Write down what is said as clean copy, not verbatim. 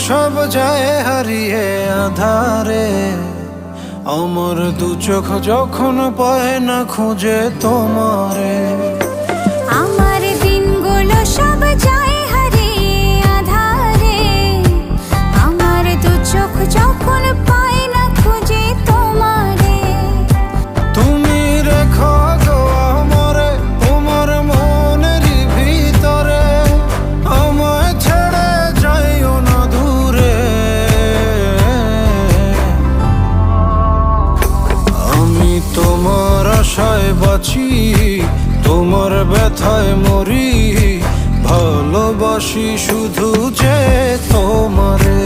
সব যায় হারিয়ে আধারে, আমার দু চোখ যখন পায় না খুঁজে তোমারে। আমার দিনগুলো সব যায় হারিয়ে আধারে, আমার দু চোখ যখন পায় না খুঁজে তোমারে। তুমি রেখো গো আমারে তোমার মনেরই ভিতরে, আমায় ছেড়ে যাইও না দূরে। আমি তোমার আশায় বাঁচি, তোমার ব্যথায় মরি, ভালোবাসি শুধু যে তোমারে।